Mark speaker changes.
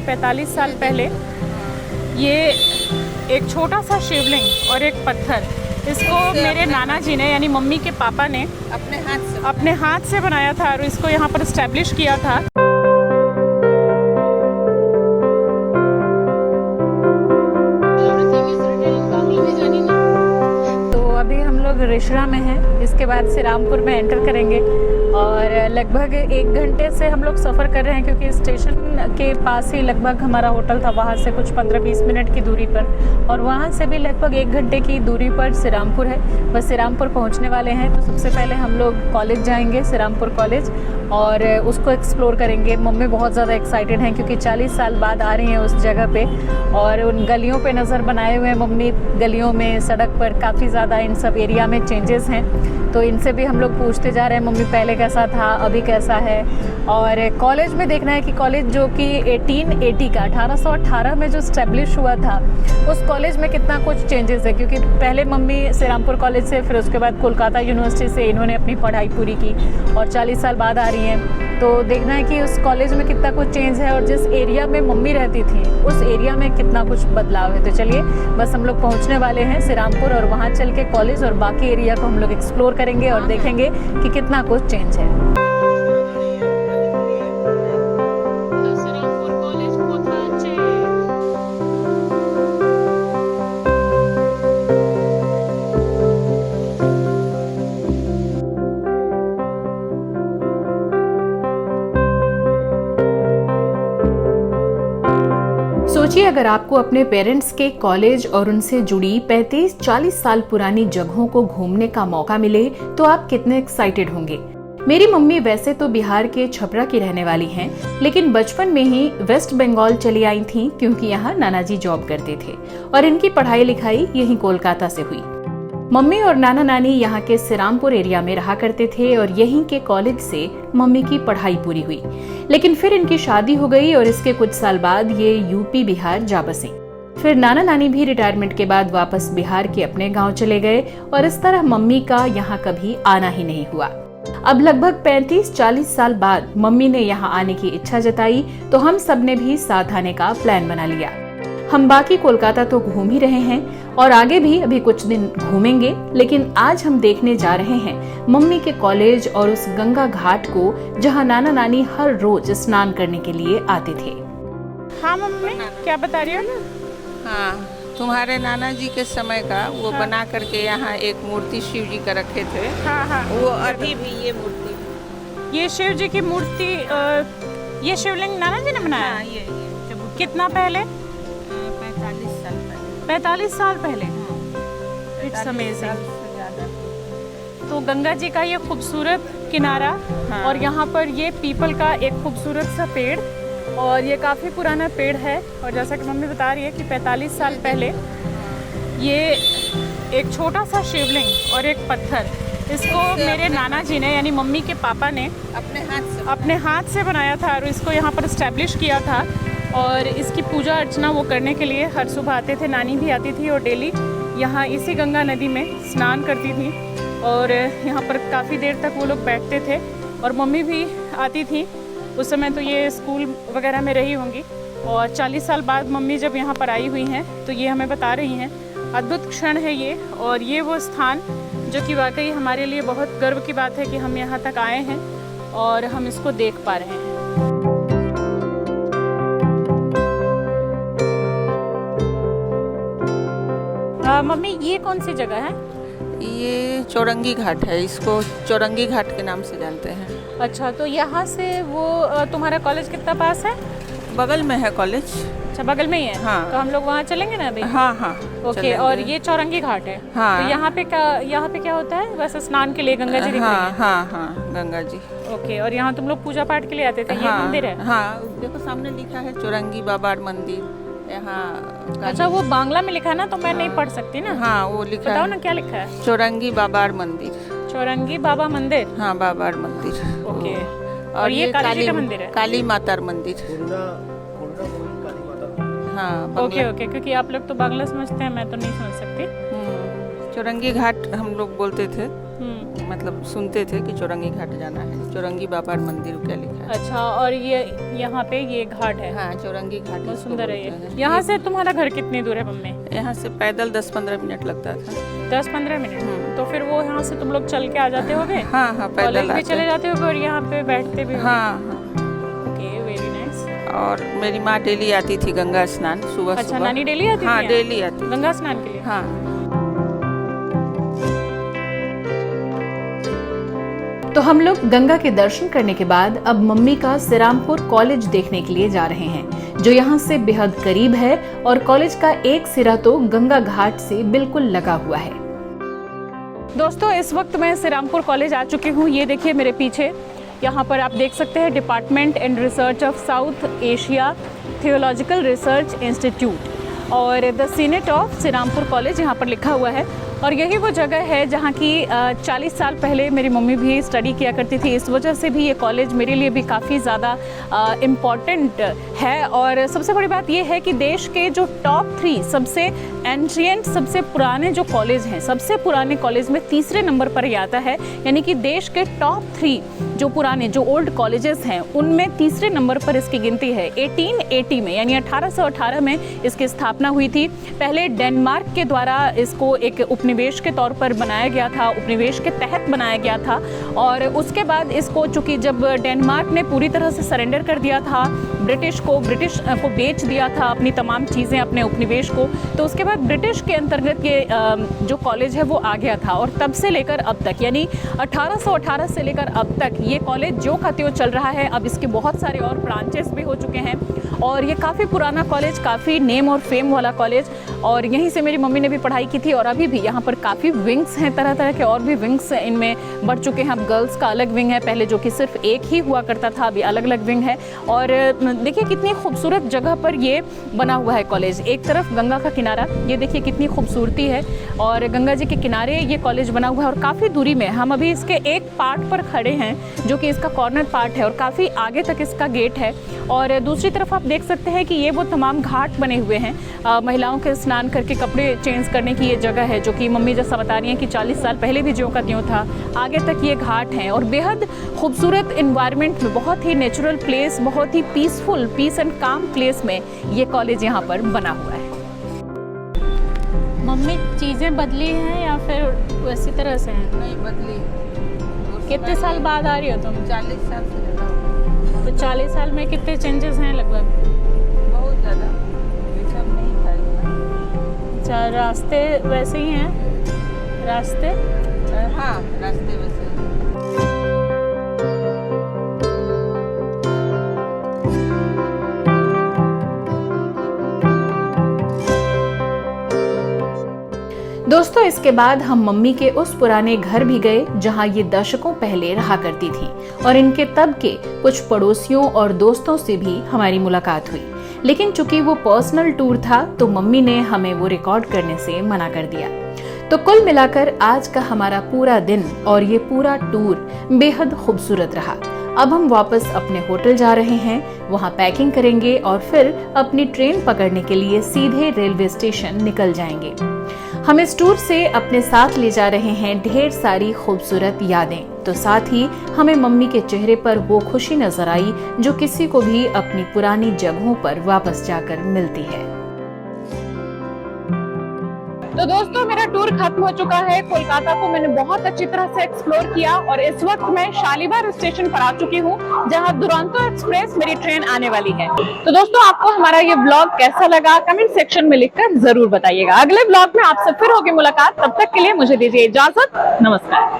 Speaker 1: 45 साल पहले ये एक छोटा सा शिवलिंग और एक पत्थर, इसको मेरे नाना जी ने यानी मम्मी के पापा ने अपने हाथ से बनाया था और इसको यहाँ पर इस्टेब्लिश किया था। रिशरा में है, इसके बाद से रामपुर में एंटर करेंगे और लगभग 1 घंटे से हम लोग सफ़र कर रहे हैं क्योंकि स्टेशन के पास ही लगभग हमारा होटल था, वहाँ से कुछ 15-20 मिनट की दूरी पर, और वहाँ से भी लगभग 1 घंटे की दूरी पर सिरामपुर है। बस सिरामपुर पहुँचने वाले हैं तो सबसे पहले हम लोग कॉलेज जाएंगे, सिरामपुर कॉलेज, और उसको एक्सप्लोर करेंगे। मम्मी बहुत ज़्यादा एक्साइटेड हैं क्योंकि 40 साल बाद आ रही हैं उस जगह पे, और उन गलियों पे नज़र बनाए हुए हैं मम्मी। गलियों में, सड़क पर काफ़ी ज़्यादा इन सब एरिया में चेंजेस हैं, तो इनसे भी हम लोग पूछते जा रहे हैं मम्मी पहले कैसा था, अभी कैसा है। और कॉलेज में देखना है कि कॉलेज जो कि 1880 का 1818 में जो स्टैब्लिश हुआ था, उस कॉलेज में कितना कुछ चेंजेस है, क्योंकि पहले मम्मी सिरामपुर कॉलेज से, फिर उसके बाद कोलकाता यूनिवर्सिटी से इन्होंने अपनी पढ़ाई पूरी की और 40 साल बाद आ रही हैं। तो देखना है कि उस कॉलेज में कितना कुछ चेंज है और जिस एरिया में मम्मी रहती थी उस एरिया में कितना कुछ बदलाव है। तो चलिए बस हम लोग पहुंचने वाले हैं सिरामपुर और वहां चल के कॉलेज और बाकी एरिया को हम लोग एक्सप्लोर करेंगे और देखेंगे कि कितना कुछ चेंज है।
Speaker 2: सोचिए अगर आपको अपने पेरेंट्स के कॉलेज और उनसे जुड़ी 35-40 साल पुरानी जगहों को घूमने का मौका मिले तो आप कितने एक्साइटेड होंगे। मेरी मम्मी वैसे तो बिहार के छपरा की रहने वाली हैं, लेकिन बचपन में ही वेस्ट बंगाल चली आई थीं क्योंकि यहाँ नाना जी जॉब करते थे और इनकी पढ़ाई लिखाई यहीं कोलकाता से हुई। मम्मी और नाना नानी यहाँ के सिरामपुर एरिया में रहा करते थे और यहीं के कॉलेज से मम्मी की पढ़ाई पूरी हुई, लेकिन फिर इनकी शादी हो गई और इसके कुछ साल बाद ये यूपी बिहार जा बसे। फिर नाना नानी भी रिटायरमेंट के बाद वापस बिहार के अपने गांव चले गए और इस तरह मम्मी का यहाँ कभी आना ही नहीं हुआ। अब लगभग 35-40 साल बाद मम्मी ने यहाँ आने की इच्छा जताई तो हम सब ने भी साथ आने का प्लान बना लिया। हम बाकी कोलकाता तो घूम ही रहे हैं और आगे भी अभी कुछ दिन घूमेंगे, लेकिन आज हम देखने जा रहे हैं मम्मी के कॉलेज और उस गंगा घाट को जहां नाना नानी हर रोज स्नान करने के लिए आते थे।
Speaker 1: हाँ मम्मी, क्या बता रही हो ना?
Speaker 3: हाँ, तुम्हारे नाना जी के समय का वो बना करके यहाँ एक मूर्ति शिव जी का रखे थे।
Speaker 1: हाँ,
Speaker 3: वो अभी भी ये मूर्ति,
Speaker 1: ये शिव जी की मूर्ति, ये शिवलिंग नाना जी ने बनाया?
Speaker 3: हाँ, ये
Speaker 1: कितना पहले?
Speaker 3: 45 साल पहले।
Speaker 1: 45 साल पहले। It's amazing. तो गंगा जी का ये खूबसूरत किनारा,
Speaker 3: हाँ।
Speaker 1: और यहाँ पर ये पीपल का एक खूबसूरत सा पेड़, और ये काफ़ी पुराना पेड़ है। और जैसा कि मम्मी बता रही है कि 45 साल पहले ये एक छोटा सा शिवलिंग और एक पत्थर, इसको मेरे नाना जी ने यानी मम्मी के पापा ने अपने हाथ से बनाया था और इसको यहाँ पर इस्टेब्लिश किया था। और इसकी पूजा अर्चना वो करने के लिए हर सुबह आते थे, नानी भी आती थी और डेली यहाँ इसी गंगा नदी में स्नान करती थी और यहाँ पर काफ़ी देर तक वो लोग बैठते थे और मम्मी भी आती थी। उस समय तो ये स्कूल वगैरह में रही होंगी और 40 साल बाद मम्मी जब यहाँ पर आई हुई हैं तो ये हमें बता रही हैं। अद्भुत क्षण है ये, और ये वो स्थान जो कि वाकई हमारे लिए बहुत गर्व की बात है कि हम यहाँ तक आए हैं और हम इसको देख पा रहे हैं। मम्मी ये कौन सी जगह है?
Speaker 3: ये चौरंगी घाट है, इसको चौरंगी घाट के नाम से जानते हैं।
Speaker 1: अच्छा, तो यहाँ से वो तुम्हारा कॉलेज कितना पास है?
Speaker 3: बगल में है कॉलेज।
Speaker 1: अच्छा, बगल में ही है।
Speaker 3: हाँ।
Speaker 1: तो हम लोग वहाँ चलेंगे ना अभी?
Speaker 3: हाँ।
Speaker 1: ओके। और ये चौरंगी घाट है।
Speaker 3: हाँ।
Speaker 1: तो यहाँ पे क्या होता है? बस स्नान के लिए गंगा जी दिख रही है?
Speaker 3: हाँ, गंगा जी।
Speaker 1: ओके। और यहाँ तुम लोग पूजा पाठ के लिए आते थे? ये मंदिर है?
Speaker 3: हाँ, देखो सामने लिखा है चौरंगी बाबा मंदिर यहाँ।
Speaker 1: अच्छा, वो बांग्ला में लिखा है ना, तो मैं नहीं पढ़ सकती ना।
Speaker 3: हाँ, वो लिखा है।
Speaker 1: बताओ ना क्या लिखा है?
Speaker 3: चौरंगी बाबा मंदिर।
Speaker 1: चौरंगी बाबा मंदिर?
Speaker 3: हाँ, बाबा मंदिर।
Speaker 1: ओके। और ये काली जी का मंदिर है?
Speaker 3: काली माता मंदिर। हाँ।
Speaker 1: ओके, क्योंकि आप लोग तो बांग्ला समझते हैं, मैं तो नहीं समझ सकती।
Speaker 3: चौरंगी घाट हम लोग बोलते थे। मतलब सुनते थे कि चौरंगी घाट जाना है, चौरंगी बाबा मंदिर क्या लिखा है।
Speaker 1: अच्छा, और ये यहाँ पे ये घाट है।
Speaker 3: हाँ, चौरंगी घाट
Speaker 1: बहुत
Speaker 3: इसको
Speaker 1: सुंदर है
Speaker 3: बोलते
Speaker 1: ये।
Speaker 3: हैं।
Speaker 1: यहाँ से तुम्हारा घर कितनी दूर है मम्मी?
Speaker 3: यहाँ से पैदल 10-15 मिनट लगता था।
Speaker 1: 10-15 मिनट। तो फिर वो यहाँ से तुम लोग चल के आ जाते होगे?
Speaker 3: हाँ हाँ, पैदल
Speaker 1: कॉलेज भी
Speaker 3: आते
Speaker 1: चले जाते होगे और यहाँ पे बैठते भी होगे?
Speaker 3: हाँ हाँ।
Speaker 1: Okay, very nice.
Speaker 3: और मेरी माँ डेली आती थी गंगा स्नान सुबह
Speaker 1: अच्छा,
Speaker 3: सुबह।
Speaker 1: नानी डेली आती थी
Speaker 3: हाँ,
Speaker 1: यहाँ?
Speaker 3: डेली आती थी।
Speaker 1: गंगा स्नान के लिए?
Speaker 3: हाँ।
Speaker 2: तो हम लोग गंगा के दर्शन करने के बाद अब मम्मी का सिरामपुर कॉलेज देखने के लिए जा रहे हैं, जो यहाँ से बेहद करीब है और कॉलेज का एक सिरा तो गंगा घाट से बिल्कुल लगा हुआ है।
Speaker 1: दोस्तों, इस वक्त मैं सिरामपुर कॉलेज आ चुकी हूँ। ये देखिए मेरे पीछे, यहाँ पर आप देख सकते हैं department and research of south Asia theological research institute और the senate of Serampore college यहाँ पर लिखा हुआ है। और यही वो जगह है जहाँ की 40 साल पहले मेरी मम्मी भी स्टडी किया करती थी। इस वजह से भी ये कॉलेज मेरे लिए भी काफ़ी ज़्यादा इम्पॉर्टेंट है। और सबसे बड़ी बात ये है कि देश के जो टॉप 3 सबसे एंशिएंट, सबसे पुराने जो कॉलेज हैं, सबसे पुराने कॉलेज में तीसरे नंबर पर ये आता है। यानी कि देश के टॉप 3 जो पुराने, जो ओल्ड कॉलेजेस हैं, उनमें तीसरे नंबर पर इसकी गिनती है। 1880 में, यानी 1818 में इसकी स्थापना हुई थी। पहले डेनमार्क के द्वारा इसको एक उपनिवेश के तौर पर बनाया गया था, उपनिवेश के तहत बनाया गया था। और उसके बाद इसको, चूंकि जब डेनमार्क ने पूरी तरह से सरेंडर कर दिया था ब्रिटिश को बेच दिया था अपनी तमाम चीज़ें, अपने उपनिवेश को, तो उसके बाद ब्रिटिश के अंतर्गत ये जो कॉलेज है वो आ गया था। और तब से लेकर अब तक, यानी 1818 से लेकर अब तक ये कॉलेज जो का त्यों चल रहा है। अब इसके बहुत सारे और ब्रांचेस भी हो चुके हैं और ये काफ़ी पुराना कॉलेज, काफ़ी नेम और फेम वाला कॉलेज। और यहीं से मेरी मम्मी ने भी पढ़ाई की थी और अभी भी यहाँ पर काफ़ी विंग्स हैं, तरह तरह के और भी विंग्स इनमें बढ़ चुके हैं। अब गर्ल्स का अलग विंग है, पहले जो कि सिर्फ एक ही हुआ करता था, अभी अलग अलग विंग है। और देखिए कितनी खूबसूरत जगह पर ये बना हुआ है कॉलेज। एक तरफ गंगा का किनारा, ये देखिए कितनी खूबसूरती है, और गंगा जी के किनारे ये कॉलेज बना हुआ है। और काफ़ी दूरी में, हम अभी इसके एक पार्ट पर खड़े हैं जो कि इसका कॉर्नर पार्ट है और काफ़ी आगे तक इसका गेट है। और दूसरी तरफ आप देख सकते हैं कि ये वो तमाम घाट बने हुए हैं, महिलाओं के स्नान करके कपड़े चेंज करने की ये जगह है, जो कि मम्मी जैसा बता रही हैं कि 40 साल पहले भी ज्यों का त्यों था। आगे तक ये घाट हैं और बेहद खूबसूरत इन्वायरमेंट में, बहुत ही नेचुरल प्लेस, बहुत ही पीसफुल, पीस एंड काम प्लेस में ये कॉलेज यहाँ पर बना हुआ है। मम्मी, चीज़ें बदली हैं या फिर वैसी तरह से हैं?
Speaker 3: नहीं बदली।
Speaker 1: कितने साल बाद आ रही हो तुम?
Speaker 3: 40 साल से ज़्यादा।
Speaker 1: तो 40 साल में कितने चेंजेस हैं लगभग?
Speaker 3: बहुत ज़्यादा, ये सब नहीं था।
Speaker 1: अच्छा, रास्ते वैसे ही हैं? रास्ते?
Speaker 3: हाँ, रास्ते वैसे ही।
Speaker 2: दोस्तों, इसके बाद हम मम्मी के उस पुराने घर भी गए जहां ये दशकों पहले रहा करती थी, और इनके तब के कुछ पड़ोसियों और दोस्तों से भी हमारी मुलाकात हुई। लेकिन चूंकि वो पर्सनल टूर था तो मम्मी ने हमें वो रिकॉर्ड करने से मना कर दिया। तो कुल मिलाकर आज का हमारा पूरा दिन और ये पूरा टूर बेहद खूबसूरत रहा। अब हम वापस अपने होटल जा रहे हैं, वहाँ पैकिंग करेंगे और फिर अपनी ट्रेन पकड़ने के लिए सीधे रेलवे स्टेशन निकल जाएंगे। हम इस टूर से अपने साथ ले जा रहे हैं ढेर सारी खूबसूरत यादें। तो साथ ही हमें मम्मी के चेहरे पर वो खुशी नजर आई जो किसी को भी अपनी पुरानी जगहों पर वापस जाकर मिलती है।
Speaker 1: तो दोस्तों, मेरा टूर खत्म हो चुका है। कोलकाता को मैंने बहुत अच्छी तरह से एक्सप्लोर किया और इस वक्त मैं शालीमार स्टेशन पर आ चुकी हूँ, जहाँ दुरंतो एक्सप्रेस मेरी ट्रेन आने वाली है। तो दोस्तों, आपको हमारा ये ब्लॉग कैसा लगा कमेंट सेक्शन में लिखकर जरूर बताइएगा। अगले ब्लॉग में आपसे फिर होगी मुलाकात, तब तक के लिए मुझे दीजिए इजाजत। नमस्कार।